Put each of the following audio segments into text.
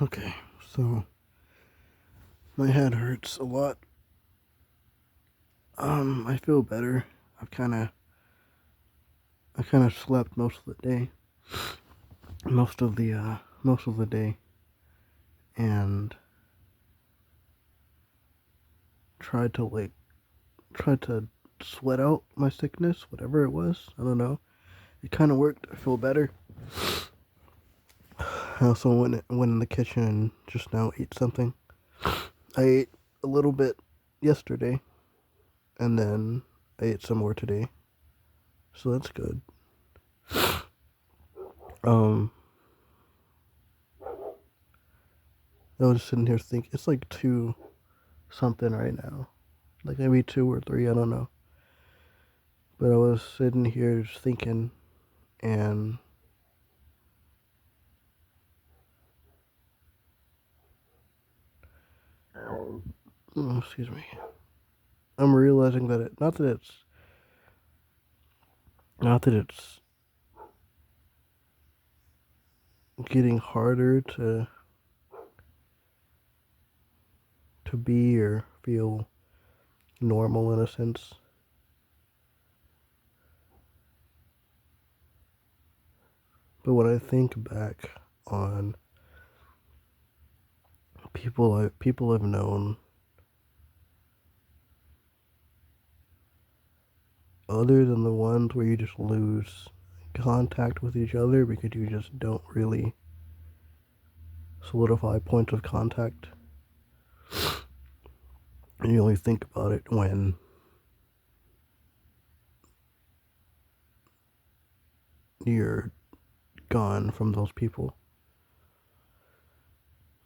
Okay, so my head hurts a lot. I feel better. I've I kind of slept most of the day, most of the day, and tried to tried to sweat out my sickness, whatever it was. I don't know. It kind of worked. I feel better. I also went in the kitchen and just now ate something. I ate a little bit yesterday, and then I ate some more today, so that's good. Um, I was sitting here thinking it's like two something right now, like maybe two or three. I don't know. But I was sitting here just thinking, and excuse me. I'm realizing that not that it's getting harder to be or feel normal in a sense. But when I think back on people I've known other than the ones where you just lose contact with each other because you just don't really solidify points of contact, and you only think about it when you're gone from those people.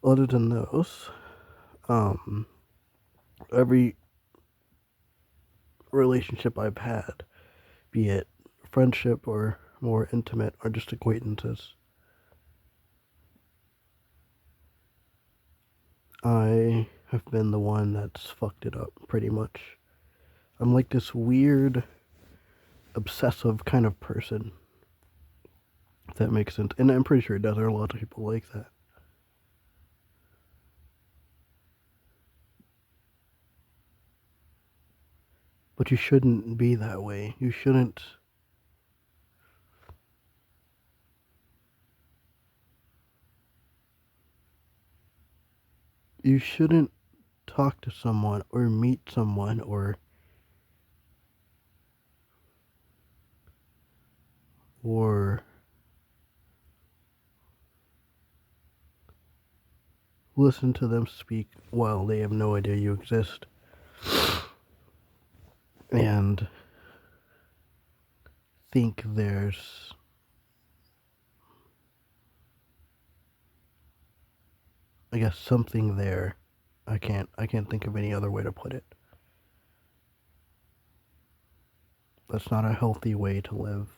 Other than those, um, every relationship I've had, be it friendship or more intimate or just acquaintances, I have been the one that's fucked it up pretty much. I'm like this weird, obsessive kind of person, if that makes sense. And I'm pretty sure it does. There are lots of people like that. But you shouldn't be that way. You shouldn't talk to someone or meet someone or listen to them speak while they have no idea you exist. And think there's I guess something there. I can't think of any other way to put it. That's not a healthy way to live.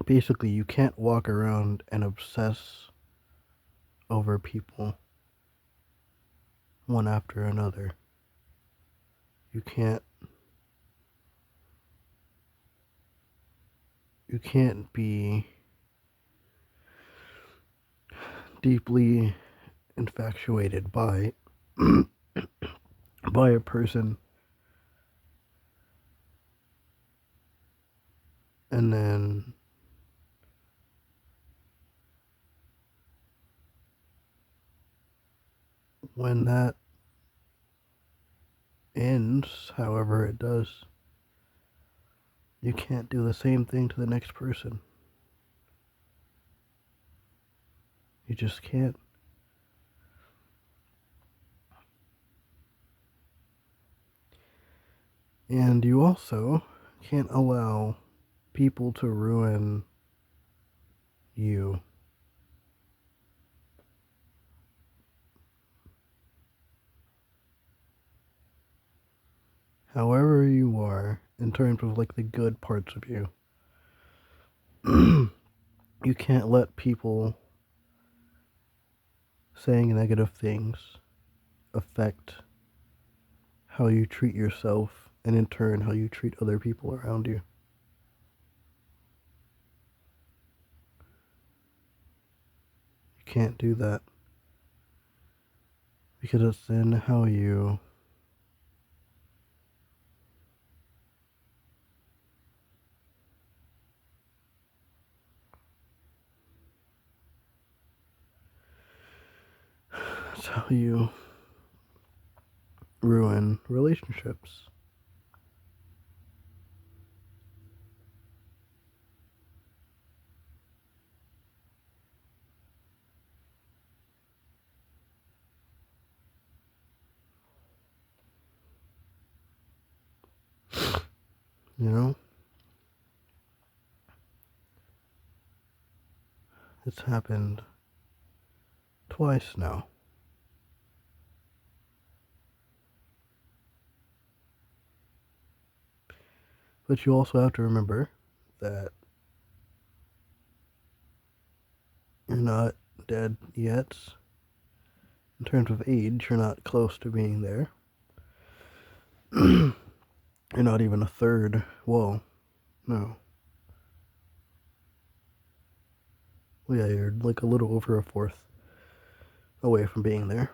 Basically, you can't walk around and obsess over people one after another. You can't you can't be deeply infatuated by by a person and then when that ends, however it does, you can't do the same thing to the next person. You just can't. And you also can't allow people to ruin you. However you are, in terms of like the good parts of you, you can't let people saying negative things affect how you treat yourself and in turn how you treat other people around you. can't do that. Because it's in how you it's how you ruin relationships. You know? It's happened twice now. But you also have to remember that you're not dead yet. In terms of age, you're not close to being there. You're not even a third. Whoa, no. Well, yeah, you're like a little over a fourth away from being there.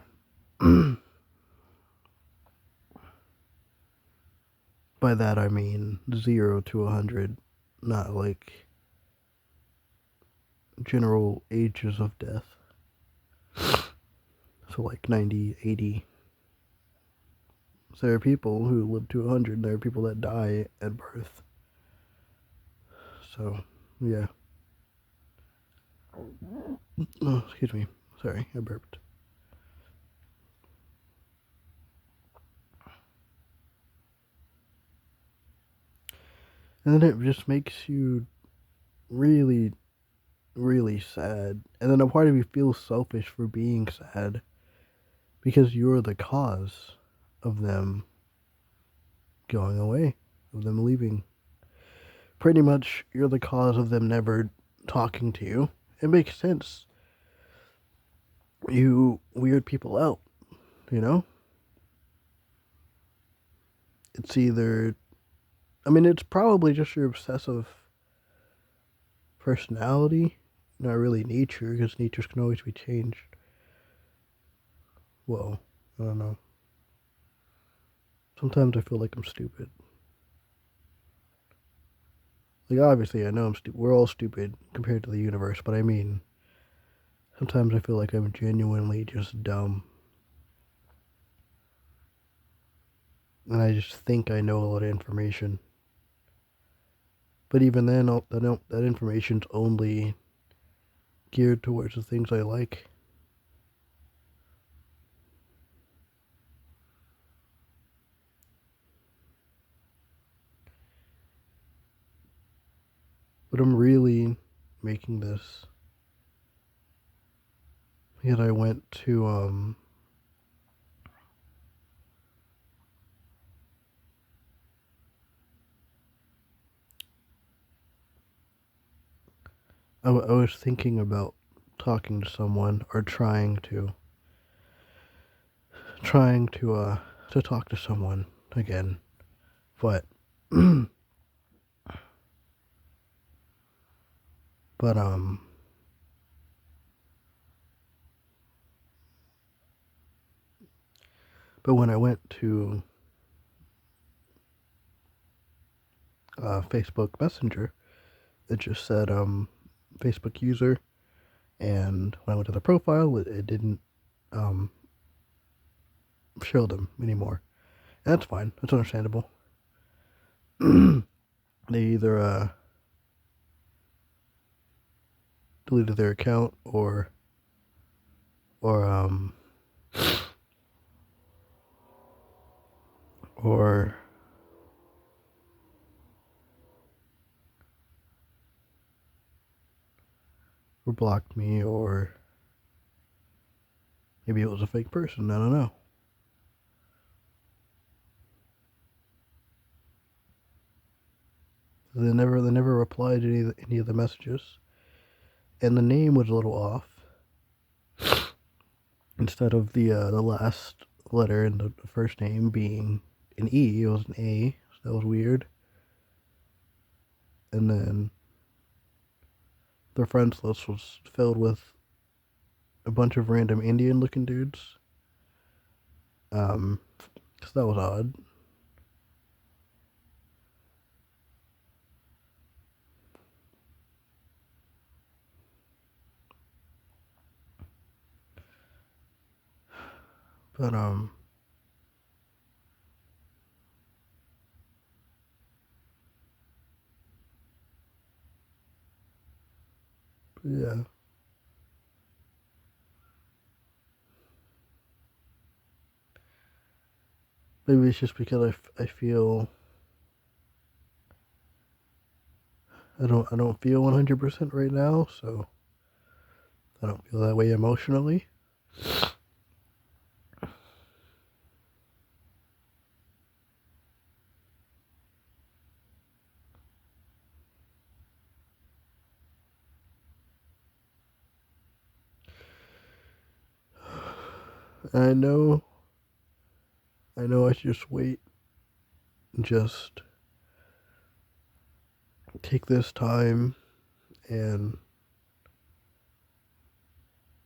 By that I mean 0 to 100, not like general ages of death. So like 90, 80. So there are people who live to 100, there are people that die at birth. So, yeah. Oh, excuse me. Sorry, I burped. And then it just makes you really, really sad. And then a part of you feels selfish for being sad because you're the cause of them going away, of them leaving. Pretty much, you're the cause of them never talking to you. It makes sense. You weird people out, you know? It's either, I mean, it's probably just your obsessive personality, not really nature, because nature can always be changed. Well, I don't know. Sometimes I feel like I'm stupid. Like, obviously, I know I'm stupid. We're all stupid compared to the universe, but I mean, sometimes I feel like I'm genuinely just dumb. And I just think I know a lot of information. But even then, that information's only geared towards the things I like. But I'm really making this because I went to I was thinking about talking to someone or trying to talk to someone again, but but but when I went to Facebook Messenger, it just said Facebook user, and when I went to the profile, it didn't um show them anymore. And that's fine. That's understandable. They either deleted their account or or or blocked me, or maybe it was a fake person. I don't know. They never replied to any of the messages, and the name was a little off. Instead of the last letter in the first name being an E, it was an A. So that was weird. And then their friends list was filled with a bunch of random Indian looking dudes. So that was odd. But yeah. Maybe it's just because I feel I don't feel 100% right now, so I don't feel that way emotionally. I know I should just wait and just take this time and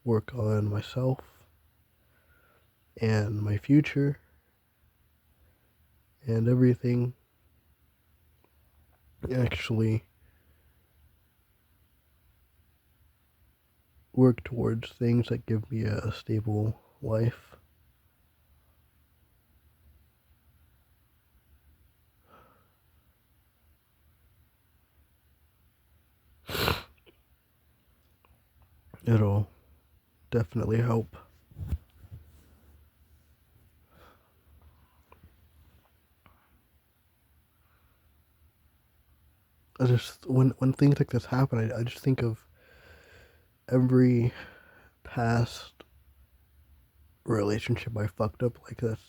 work on myself and my future and everything. Actually work towards things that give me a stable life. It'll definitely help. I just when things like this happen, I just think of every past relationship I fucked up like this.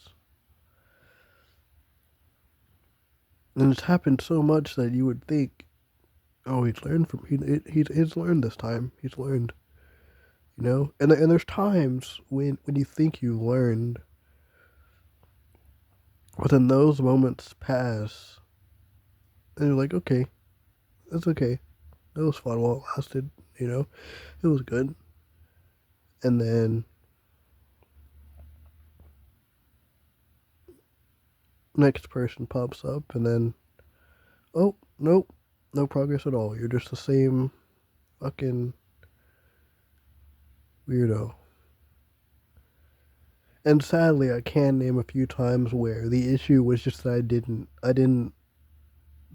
And it's happened so much that you would think, oh, he's learned from he's learned this time. He's learned, you know. And there's times when you think you learned, but then those moments pass, and you're like, okay, that's okay. That was fun while it lasted. You know, it was good. And then next person pops up, and then oh nope, no progress at all. You're just the same fucking weirdo. And sadly, I can name a few times where the issue was just that I didn't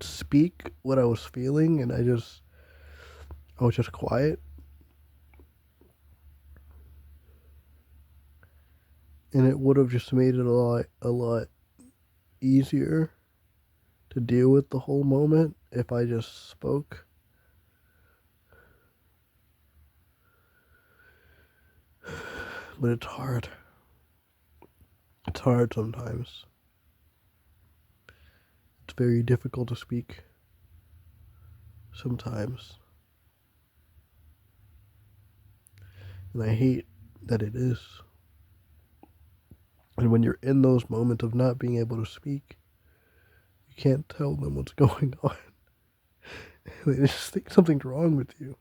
speak what I was feeling, and I was just quiet, and it would have just made it a lot easier to deal with the whole moment if I just spoke. But it's hard. It's hard sometimes. It's very difficult to speak sometimes. And I hate that it is. And when you're in those moments of not being able to speak, you can't tell them what's going on. They just think something's wrong with you.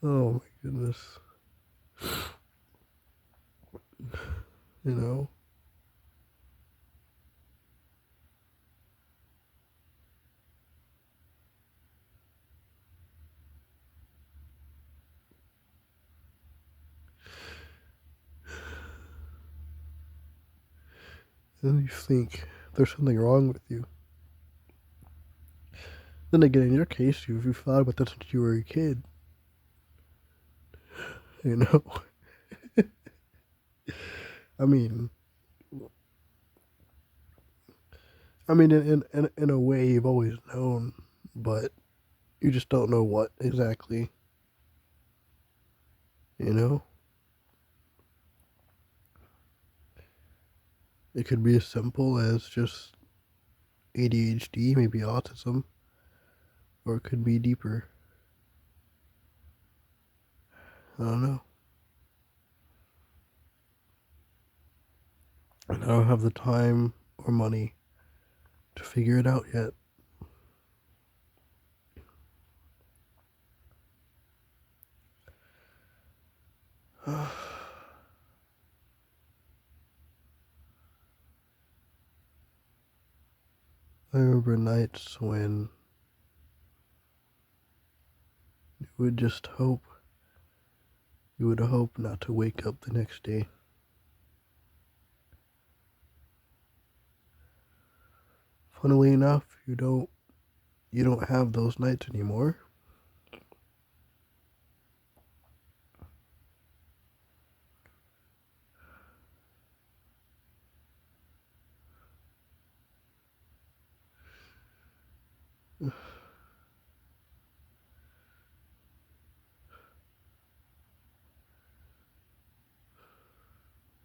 Oh my goodness. You know? And you think there's something wrong with you. Then again, in your case, you thought about this since you were a kid. You know? I mean, in a way, you've always known, but you just don't know what exactly. You know? It could be as simple as just ADHD, maybe autism, or it could be deeper. I don't know. And I don't have the time or money to figure it out yet. I remember nights when you would hope not to wake up the next day. Funnily enough, you don't have those nights anymore.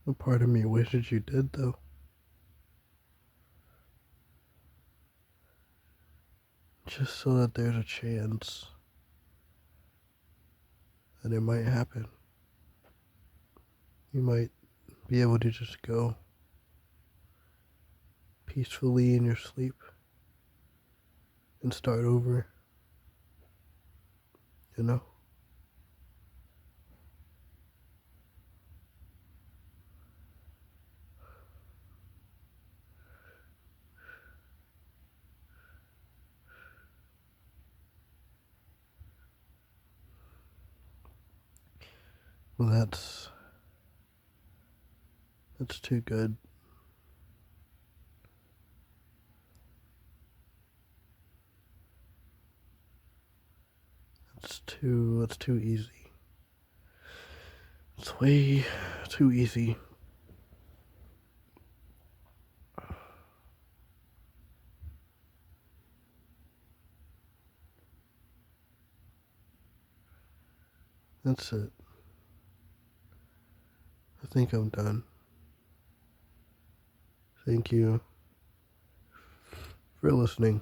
A part of me wishes you did, though. Just so that there's a chance that it might happen. You might be able to just go peacefully in your sleep and start over, you know? Well, that's too good. That's too easy. It's way too easy. That's it. I think I'm done. Thank you for listening.